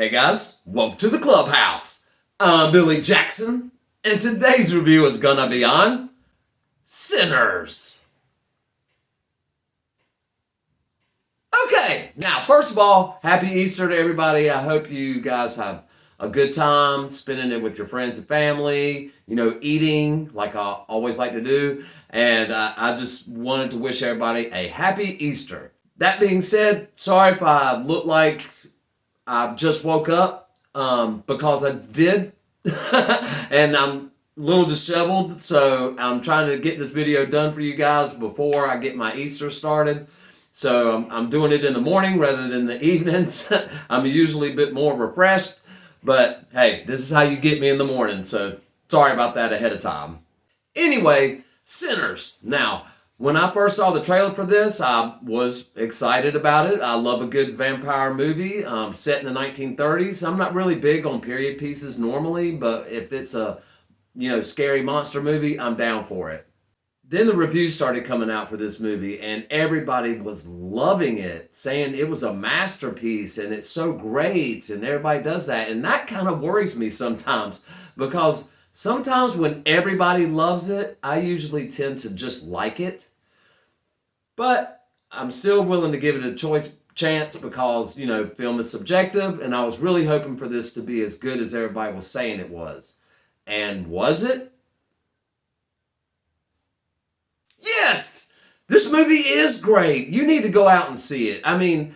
Hey guys, welcome to the clubhouse. I'm Billy Jackson, and today's review is gonna be on Sinners. Okay, now first of all, happy Easter to everybody. I hope you guys have a good time spending it with your friends and family, eating like I always like to do. And I just wanted to wish everybody a happy Easter. That being said, sorry if I look like I just woke up because I did, and I'm a little disheveled, so I'm trying to get this video done for you guys before I get my Easter started. So I'm doing it in the morning rather than the evenings. I'm usually a bit more refreshed, but hey, this is how you get me in the morning, so sorry about that ahead of time. Anyway, Sinners. Now, when I first saw the trailer for this, I was excited about it. I love a good vampire movie set in the 1930s. I'm not really big on period pieces normally, but if it's a scary monster movie, I'm down for it. Then the reviews started coming out for this movie, and everybody was loving it, saying it was a masterpiece and it's so great, and everybody does that. And that kind of worries me sometimes, because sometimes when everybody loves it, I usually tend to just like it. But I'm still willing to give it a chance because, film is subjective, and I was really hoping for this to be as good as everybody was saying it was. And was it? Yes! This movie is great. You need to go out and see it. I mean,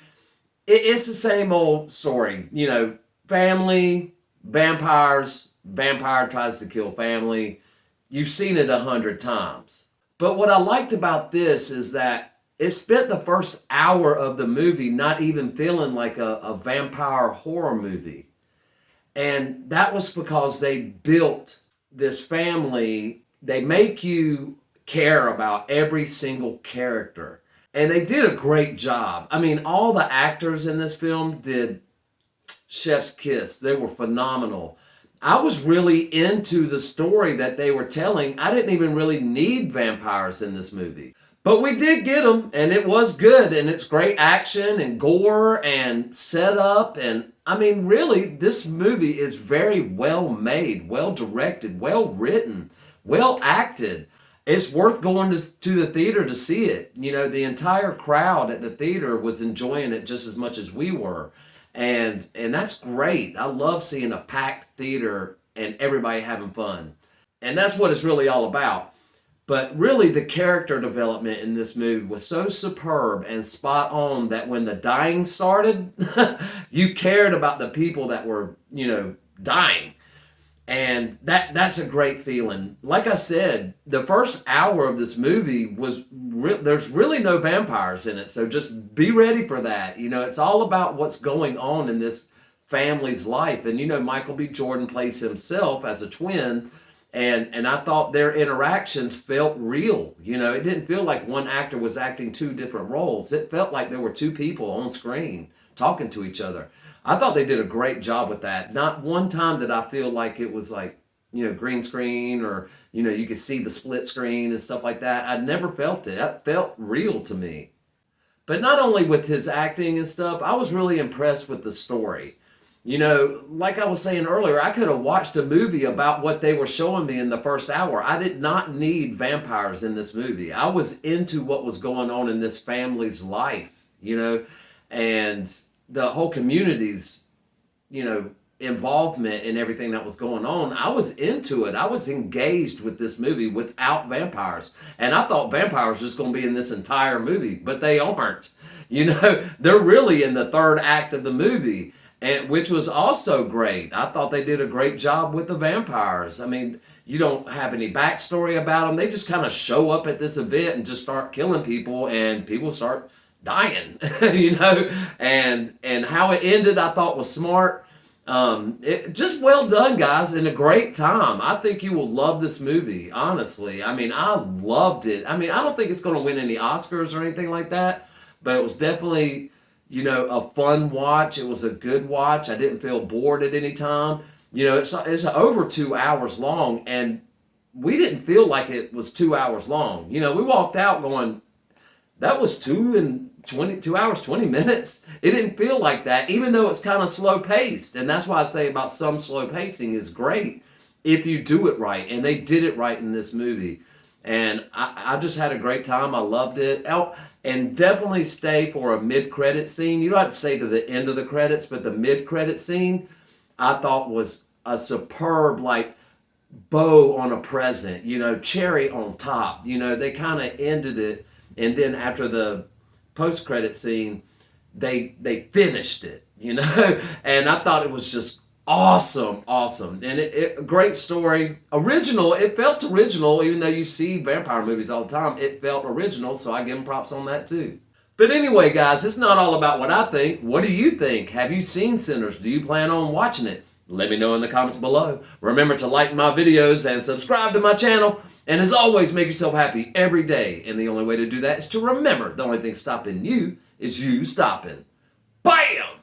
it's the same old story. Family, vampires, vampire tries to kill family. You've seen it 100 times. But what I liked about this is that it spent the first hour of the movie not even feeling like a vampire horror movie. And that was because they built this family. They make you care about every single character. And they did a great job. I mean, all the actors in this film did chef's kiss. They were phenomenal. I was really into the story that they were telling. I didn't even really need vampires in this movie. But we did get them, and it was good, and it's great action and gore and setup. And I mean, really, this movie is very well made, well directed, well written, well acted. It's worth going to the theater to see it. The entire crowd at the theater was enjoying it just as much as we were. And that's great. I love seeing a packed theater and everybody having fun. And that's what it's really all about. But really, the character development in this movie was so superb and spot on that when the dying started, you cared about the people that were, dying. And that's a great feeling. Like I said, the first hour of this movie there's really no vampires in it, so just be ready for that. It's all about what's going on in this family's life. And Michael B. Jordan plays himself as a twin, and I thought their interactions felt real. It didn't feel like one actor was acting two different roles. It felt like there were two people on screen talking to each other. I thought they did a great job with that. Not one time did I feel like it was like, green screen or, you could see the split screen and stuff like that. I never felt it. That felt real to me. But not only with his acting and stuff, I was really impressed with the story. Like I was saying earlier, I could have watched a movie about what they were showing me in the first hour. I did not need vampires in this movie. I was into what was going on in this family's life, and the whole community's, involvement in everything that was going on. I was into it. I was engaged with this movie without vampires. And I thought vampires were just going to be in this entire movie, but they aren't. They're really in the third act of the movie, which was also great. I thought they did a great job with the vampires. I mean, you don't have any backstory about them. They just kind of show up at this event and just start killing people, and people start dying, and how it ended I thought was smart. It just well done, guys, and a great time. I think you will love this movie, honestly. I mean, I loved it. I mean, I don't think it's going to win any Oscars or anything like that, but it was definitely, a fun watch. It was a good watch. I didn't feel bored at any time. It's over 2 hours long, and we didn't feel like it was 2 hours long. We walked out going, that was 2 2 hours, 20 minutes. It didn't feel like that, even though it's kind of slow paced. And that's why I say about some slow pacing is great if you do it right. And they did it right in this movie. And I just had a great time. I loved it. Oh, and definitely stay for a mid-credit scene. You don't have to stay to the end of the credits, but the mid-credit scene I thought was a superb, like, bow on a present, cherry on top. They kind of ended it, and then after the post-credit scene, they finished it, and I thought it was just awesome. And it great story, original. It felt original, even though you see vampire movies all the time. It felt original, so I give them props on that too. But anyway, guys, it's not all about what I think. What do you think? Have you seen Sinners? Do you plan on watching it? Let me know in the comments below. Remember to like my videos and subscribe to my channel. And as always, make yourself happy every day. And the only way to do that is to remember the only thing stopping you is you stopping. Bam!